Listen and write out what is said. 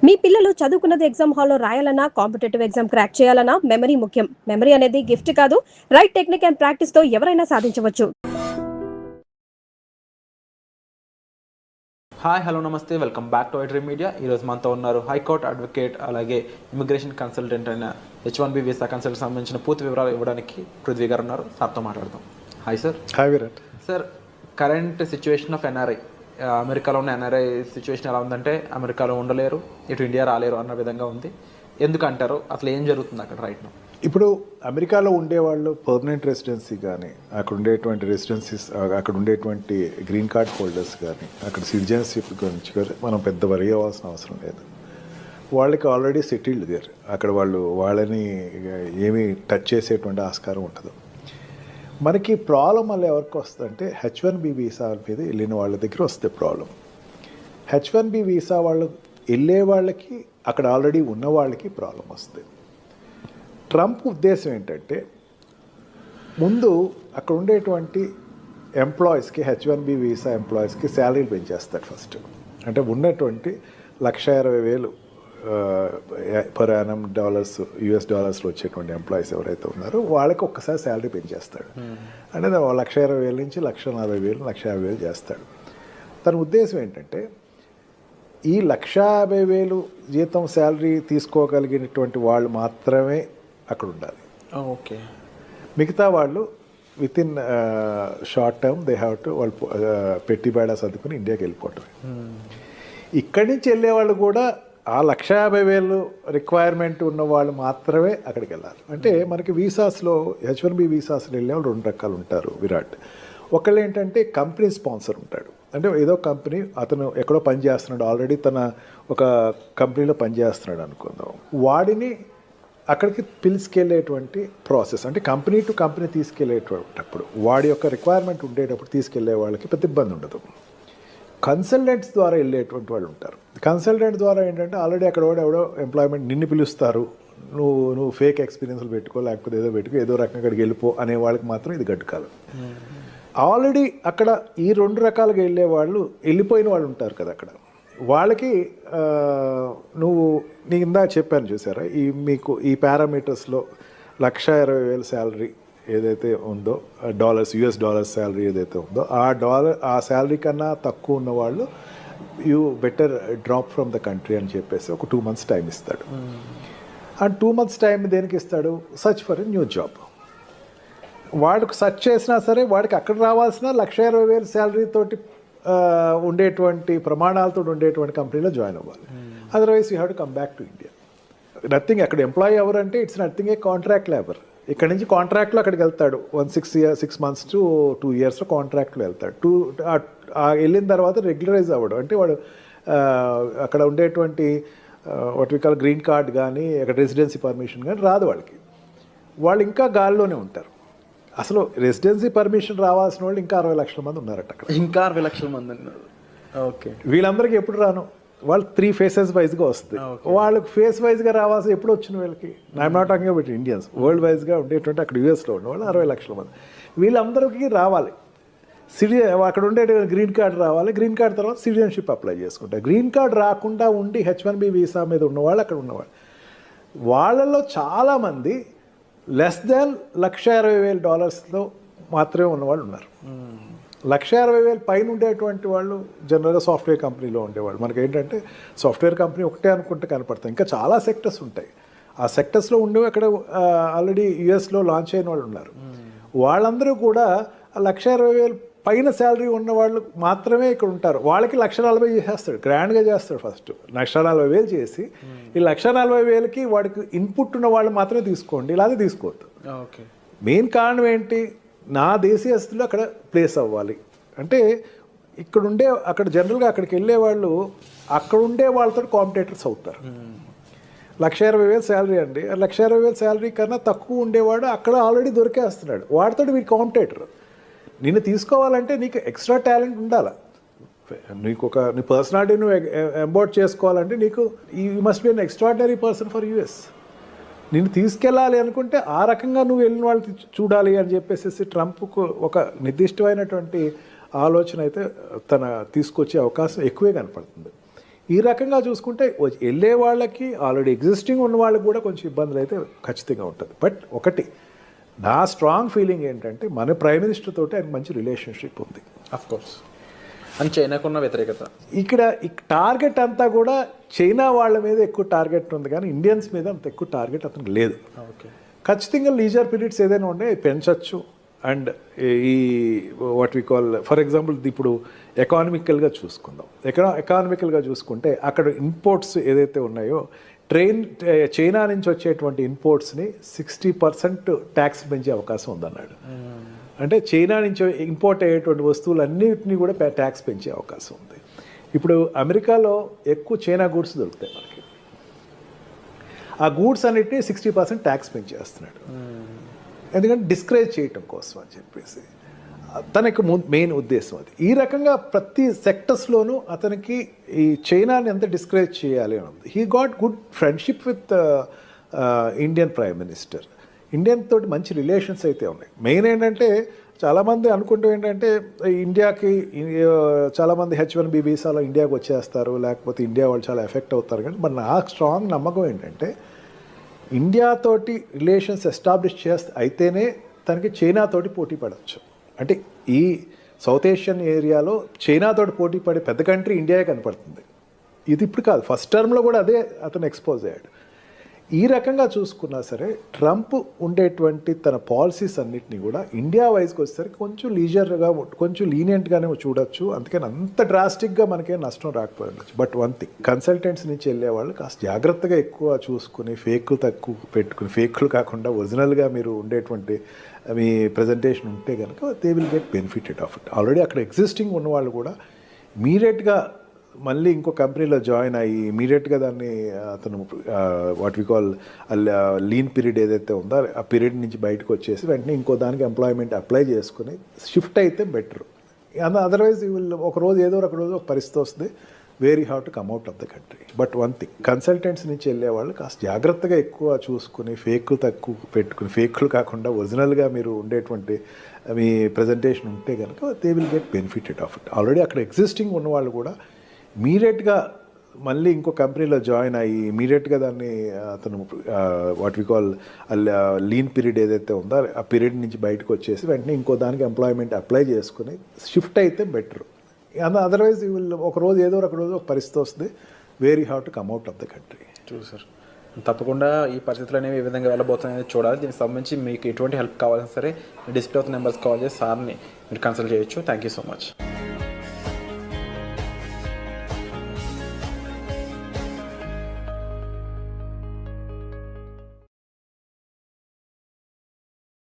మీ పిల్లలు చదువుకున్నది ఎగ్జామ్ హాల్లో రాయాలన్నా కాంపిటేటివ్ ఎగ్జామ్ క్రాక్ చేయాలన్నా మెమరీ ముఖ్యం. మెమరీ అనేది గిఫ్ట్ కాదు, రైట్ టెక్నిక్ అండ్ ప్రాక్టీస్ తో ఎవరైనా సాధించవచ్చు. హాయ్ హలో నమస్తే, welcome back to iDream media. ఈరోజు మనతో ఉన్నారు హైకోర్టు అడ్వకేట్, అలాగే ఇమిగ్రేషన్ కన్సల్టెంట్ అయిన H1B వీసా కన్సల్ట్ సంబంధించిన పూర్తి వివరాలు ఇవ్వడానికి పృథ్వీ గారు ఉన్నారు. సార్తో మాట్లాడదాం. Hi sir. Hi Virat. Sir, current situation of NRI, అమెరికాలో ఉన్న ఎన్ఆర్ఐ సిచ్యువేషన్ ఎలా ఉందంటే అమెరికాలో ఉండలేరు, ఇటు ఇండియా రాలేరు అన్న విధంగా ఉంది. ఎందుకంటారు? అసలు ఏం జరుగుతుంది అక్కడ రైట్ నౌ? ఇప్పుడు అమెరికాలో ఉండేవాళ్ళు పర్మనెంట్ రెసిడెన్సీ కానీ, అక్కడ ఉండేటువంటి రెసిడెన్సీస్, అక్కడ ఉండేటువంటి గ్రీన్ కార్డ్ హోల్డర్స్ కానీ, అక్కడ సిటిజన్షిప్ గురించి కానీ మనం పెద్ద వరి అవ్వాల్సిన అవసరం లేదు. వాళ్ళకి ఆల్రెడీ సెటిల్డ్ దేర్. అక్కడ వాళ్ళని ఏమీ టచ్ చేసేటువంటి ఆస్కారం ఉండదు. మనకి ప్రాబ్లం వల్ల ఎవరికి వస్తుందంటే H1B వీసా మీద వెళ్ళిన వాళ్ళ దగ్గర వస్తే ప్రాబ్లం. H1B వీసా వాళ్ళు వెళ్ళే వాళ్ళకి, అక్కడ ఆల్రెడీ ఉన్న వాళ్ళకి ప్రాబ్లం వస్తుంది. ట్రంప్ ఉద్దేశం ఏంటంటే ముందు అక్కడ ఉండేటువంటి ఎంప్లాయీస్కి, H1B వీసా ఎంప్లాయీస్కి శాలరీలు పెంచేస్తాడు ఫస్ట్. అంటే ఉన్నటువంటి $1,20,000 పర్ యానం US డాలర్స్లో వచ్చేటువంటి ఎంప్లాయీస్ ఎవరైతే ఉన్నారో వాళ్ళకి ఒక్కసారి శాలరీ పెంచేస్తాడు. అంటే 1,20,000 నుంచి 1,40,000, 1,50,000 చేస్తాడు. తన ఉద్దేశం ఏంటంటే ఈ 1,50,000 జీతం శాలరీ తీసుకోగలిగినటువంటి వాళ్ళు మాత్రమే అక్కడ ఉండాలి. ఓకే. మిగతా వాళ్ళు with in short term they have to వాళ్ళు పెట్టి బేడా సర్దుకుని ఇండియాకి వెళ్ళిపోవటమే. ఇక్కడి నుంచి వెళ్ళేవాళ్ళు కూడా ఆ 1,50,000 రిక్వైర్మెంట్ ఉన్న వాళ్ళు మాత్రమే అక్కడికి వెళ్ళాలి. అంటే మనకి వీసాస్లో, H1B వీసాస్లో వెళ్ళేవాళ్ళు 2 రకాలు ఉంటారు విరాట్. ఒకళ్ళు ఏంటంటే కంపెనీ స్పాన్సర్ ఉంటాడు. అంటే ఏదో కంపెనీ, అతను ఎక్కడో పనిచేస్తున్నాడు, ఆల్రెడీ తన ఒక కంపెనీలో పనిచేస్తున్నాడు అనుకుందాం, వాడిని అక్కడికి పిలుచుకెళ్ళేటువంటి ప్రాసెస్. అంటే కంపెనీ టు కంపెనీ తీసుకెళ్ళేటప్పుడు వాడి యొక్క రిక్వైర్మెంట్ ఉండేటప్పుడు తీసుకెళ్లే వాళ్ళకి పెద్ద ఇబ్బంది ఉండదు. కన్సల్టెంట్స్ ద్వారా వెళ్ళేటువంటి వాళ్ళు ఉంటారు. కన్సల్టెంట్ ద్వారా ఏంటంటే ఆల్రెడీ అక్కడ ఎవడో ఎంప్లాయ్మెంట్ నిన్ను పిలుస్తారు, నువ్వు ఫేక్ ఎక్స్పీరియన్స్లు పెట్టుకో, లేకపోతే ఏదో పెట్టుకో, ఏదో రకంగా అక్కడికి వెళ్ళిపో అనే వాళ్ళకి మాత్రం ఇది గడ్డుకాలం. ఆల్రెడీ అక్కడ ఈ 2 రకాలుగా వెళ్ళే వాళ్ళు, వెళ్ళిపోయిన వాళ్ళు ఉంటారు కదా అక్కడ, వాళ్ళకి నీ ఇందాక చెప్పాను చూసారా, మీకు ఈ పారామీటర్స్లో 1,20,000 శాలరీ ఏదైతే ఉందో, US డాలర్స్ శాలరీ ఏదైతే ఉందో, ఆ శాలరీ కన్నా తక్కువ ఉన్న వాళ్ళు you better drop from the country అని చెప్పేసి ఒక 2 months టైం ఇస్తాడు. ఆ 2 months టైం దేనికి ఇస్తాడు? Search for a new job. వాడికి సర్చ్ చేసినా సరే వాడికి అక్కడ రావాల్సిన 1,20,000 శాలరీ తోటి ఉండేటువంటి ప్రమాణాలతో ఉండేటువంటి కంపెనీలో జాయిన్ అవ్వాలి. Otherwise you have to come back to India. Nothing, అక్కడ ఎంప్లాయీ ఎవరంటే it's nothing A contract labour. ఇక్కడ నుంచి కాంట్రాక్ట్లో అక్కడికి వెళ్తాడు, 6 months to 2 yearsలో కాంట్రాక్ట్లో వెళ్తాడు. వెళ్ళిన తర్వాత రెగ్యులరైజ్ అవ్వడు. అంటే వాడు అక్కడ ఉండేటువంటి what we call green card కానీ, అక్కడ రెసిడెన్సీ పర్మిషన్ కానీ రాదు వాళ్ళకి. వాళ్ళు ఇంకా గాల్లోనే ఉంటారు. అసలు రెసిడెన్సీ పర్మిషన్ రావాల్సిన వాళ్ళు ఇంకా 60 లక్షల మంది ఉన్నారట అక్కడ. ఇంకా 60 లక్షల మంది ఉన్నారు. ఓకే. వీళ్ళందరికీ ఎప్పుడు రాను, వాళ్ళు 3 phases వైజ్గా వస్తుంది. వాళ్ళకి ఫేస్ వైజ్గా రావాల్సి ఎప్పుడు వచ్చిన వీళ్ళకి, I'm not talking about Indians, world వైజ్గా ఉండేటువంటి అక్కడ US ఉన్న వాళ్ళు 60 లక్షల మంది. వీళ్ళందరికీ రావాలి అక్కడ ఉండే గ్రీన్ కార్డ్ రావాలి. గ్రీన్ కార్డ్ తర్వాత సిటిజన్షిప్ అప్లై చేసుకుంటారు. గ్రీన్ కార్డ్ రాకుండా ఉండి H1B వీసా మీద ఉన్నవాళ్ళు అక్కడ ఉన్నవాళ్ళు, వాళ్ళల్లో చాలామంది లెస్ దాన్ $1,20,000 మాత్రమే ఉన్నవాళ్ళు ఉన్నారు. 1,60,000 పైన ఉండేటువంటి వాళ్ళు జనరల్గా సాఫ్ట్వేర్ కంపెనీలో ఉండేవాళ్ళు. మనకి ఏంటంటే సాఫ్ట్వేర్ కంపెనీ ఒకటే అనుకుంటే కనపడతాయి, ఇంకా చాలా సెక్టర్స్ ఉంటాయి. ఆ సెక్టర్స్లో ఉండేవి అక్కడ ఆల్రెడీ USలో లాంచ్ అయిన వాళ్ళు ఉన్నారు. వాళ్ళందరూ కూడా 1,60,000 పైన శాలరీ ఉన్న వాళ్ళు మాత్రమే ఇక్కడ ఉంటారు. వాళ్ళకి 1,40,000 చేసేస్తాడు, గ్రాండ్గా చేస్తాడు. ఫస్ట్ 1,40,000 చేసి ఈ 1,40,000కి వాడికి ఇన్పుట్ ఉన్న వాళ్ళు మాత్రమే తీసుకోండి, ఇలాగే తీసుకోవద్దు. ఓకే. మెయిన్ కారణం ఏంటి? నా దేశీయస్తులు అక్కడ ప్లేస్ అవ్వాలి. అంటే అక్కడ జనరల్గా అక్కడికి వెళ్ళే వాళ్ళు అక్కడ ఉండే వాళ్ళతో కాంపిటేటర్స్ అవుతారు. 1,20,000 శాలరీ అండి, 1,20,000 శాలరీ కన్నా తక్కువ ఉండేవాడు అక్కడ ఆల్రెడీ దొరికేస్తున్నాడు. వాడితో వీడి కాంపిటేటర్. నిన్ను తీసుకోవాలంటే నీకు ఎక్స్ట్రా టాలెంట్ ఉండాలి. నీ పర్సనాలిటీ నువ్వు ఎంబోర్డ్ చేసుకోవాలంటే నీకు you must be an extraordinary person for US. నిన్ను తీసుకెళ్ళాలి అనుకుంటే ఆ రకంగా నువ్వు వెళ్ళిన వాళ్ళు చూడాలి అని చెప్పేసి ట్రంప్కు ఒక నిర్దిష్టమైనటువంటి ఆలోచన అయితే తన తీసుకొచ్చే అవకాశం ఎక్కువే కనపడుతుంది. ఈ రకంగా చూసుకుంటే వెళ్ళే వాళ్ళకి ఆల్రెడీ ఎగ్జిస్టింగ్ ఉన్న వాళ్ళకి కూడా కొంచెం ఇబ్బందులు అయితే ఖచ్చితంగా ఉంటుంది. బట్ ఒకటి నా స్ట్రాంగ్ ఫీలింగ్ ఏంటంటే మన ప్రైమ్ మినిస్టర్ తోటి ఆయనకు మంచి రిలేషన్షిప్ ఉంది. Of course. అని చైనాకున్న వ్యతిరేకత ఇక్కడ టార్గెట్ అంతా కూడా చైనా వాళ్ళ మీద ఎక్కువ టార్గెట్ ఉంది, కానీ ఇండియన్స్ మీద అంత ఎక్కువ టార్గెట్ అతనికి లేదు. ఓకే. ఖచ్చితంగా లీజర్ పీరియడ్స్ ఏదైనా ఉంటే పెంచవచ్చు. అండ్ ఈ what we call for example ఇప్పుడు ఎకానమికల్గా చూసుకుందాం. ఎకానమికల్గా చూసుకుంటే అక్కడ ఇంపోర్ట్స్ ఏదైతే ఉన్నాయో చైనా నుంచి వచ్చేటువంటి ఇంపోర్ట్స్ని 60% ట్యాక్స్ పెంచే అవకాశం ఉందన్నాడు. అంటే చైనా నుంచి ఇంపోర్ట్ అయ్యేటువంటి వస్తువులన్నిటినీ కూడా ట్యాక్స్ పెంచే అవకాశం ఉంది. ఇప్పుడు అమెరికాలో ఎక్కువ చైనా గూడ్స్ దొరుకుతాయి మనకి. ఆ గూడ్స్ అన్నిటినీ 60% ట్యాక్స్ పెంచేస్తున్నాడు. ఎందుకంటే డిస్కరేజ్ చేయటం కోసం అని చెప్పేసి తనకి మెయిన్ ఉద్దేశం అది. ఈ రకంగా ప్రతి సెక్టర్స్లోనూ అతనికి ఈ చైనాని ఎంత డిస్కరేజ్ చేయాలి అని ఉంది. He got good friendship with Indian prime minister. Indian తోటి మంచి రిలేషన్స్ అయితే ఉన్నాయి. మెయిన్ ఏంటంటే చాలామంది అనుకుంటూ ఏంటంటే ఇండియాకి చాలామంది H1B వీసాలో ఇండియాకి వచ్చేస్తారు, లేకపోతే ఇండియా వాళ్ళు చాలా ఎఫెక్ట్ అవుతారు. కానీ మరి నాకు స్ట్రాంగ్ నమ్మకం ఏంటంటే ఇండియాతోటి రిలేషన్స్ ఎస్టాబ్లిష్ అయితేనే తనకి చైనాతోటి పోటీ పడవచ్చు. అంటే ఈ సౌత్ ఏషియన్ ఏరియాలో చైనాతోటి పోటీ పడే పెద్ద కంట్రీ ఇండియాయే కనపడుతుంది. ఇది ఇప్పుడు కాదు, ఫస్ట్ టర్మ్లో కూడా అదే అతను ఎక్స్పోజ్ అయ్యాడు. ఈ రకంగా చూసుకున్నా సరే ట్రంప్ ఉండేటువంటి తన పాలసీస్ అన్నిటినీ కూడా ఇండియా వైజ్కి వచ్చేసరికి కొంచెం లీజర్గా కొంచెం లీనియంట్గానే చూడొచ్చు. అందుకని అంత డ్రాస్టిక్గా మనకేం నష్టం రాకపోయి ఉండొచ్చు. బట్ వన్ థింగ్, కన్సల్టెంట్స్ నుంచి వెళ్ళే వాళ్ళు కాస్త జాగ్రత్తగా ఎక్కువ చూసుకుని ఫేక్లు తక్కువ పెట్టుకుని, ఫేక్లు కాకుండా ఒరిజినల్గా మీరు ఉండేటువంటి మీ ప్రజెంటేషన్ ఉంటే కనుక they will get benefited of it. Already అక్కడ ఎగ్జిస్టింగ్ ఉన్న వాళ్ళు కూడా ఇమీడియట్గా మళ్ళీ ఇంకో కంపెనీలో జాయిన్ అయ్యి ఇమీడియట్గా దాన్ని అతను what we call lean period ఏదైతే ఉందో ఆ పీరియడ్ నుంచి బయటకు వచ్చేసి వెంటనే ఇంకో దానికి ఎంప్లాయ్మెంట్ అప్లై చేసుకుని షిఫ్ట్ అయితే బెటర్. అదర్వైజ్ ఒక రోజు ఏదో ఒక రోజు ఒక పరిస్థితి వస్తుంది, where you have to come out of the country. But one thing, consultants నుంచి వెళ్ళే వాళ్ళు కాస్త జాగ్రత్తగా ఎక్కువ చూసుకుని ఫేక్లు తక్కువ పెట్టుకుని, ఫేక్లు కాకుండా ఒరిజినల్గా మీరు ఉండేటువంటి మీ ప్రజెంటేషన్ ఉంటే కనుక they will get benefited of it. Already అక్కడ ఎగ్జిస్టింగ్ ఉన్న వాళ్ళు కూడా ఇమీడియట్గా మళ్ళీ ఇంకో కంపెనీలో జాయిన్ అయ్యి ఇమీడియట్గా దాన్ని అతను what we call lean period ఏదైతే ఉందో ఆ పీరియడ్ నుంచి బయటకు వచ్చేసి వెంటనే ఇంకో దానికి ఎంప్లాయ్మెంట్ అప్లై చేసుకుని షిఫ్ట్ అయితే బెటర్. అదర్వైజ్ ఒక రోజు ఏదో ఒక రోజు ఒక పరిస్థితి వస్తుంది, where you have to come out of the country. Sir తప్పకుండా ఈ పరిస్థితులు అనేవి ఏ విధంగా వెళ్ళబోతున్నాయని చూడాలి. దీనికి సంబంధించి మీకు ఎటువంటి హెల్ప్ కావాలన్నా సరే డిస్ప్లే అవుతున్న నెంబర్స్ కాల్ చేసి సార్ని మీరు కన్సల్ట్ చేయొచ్చు. Thank you so much.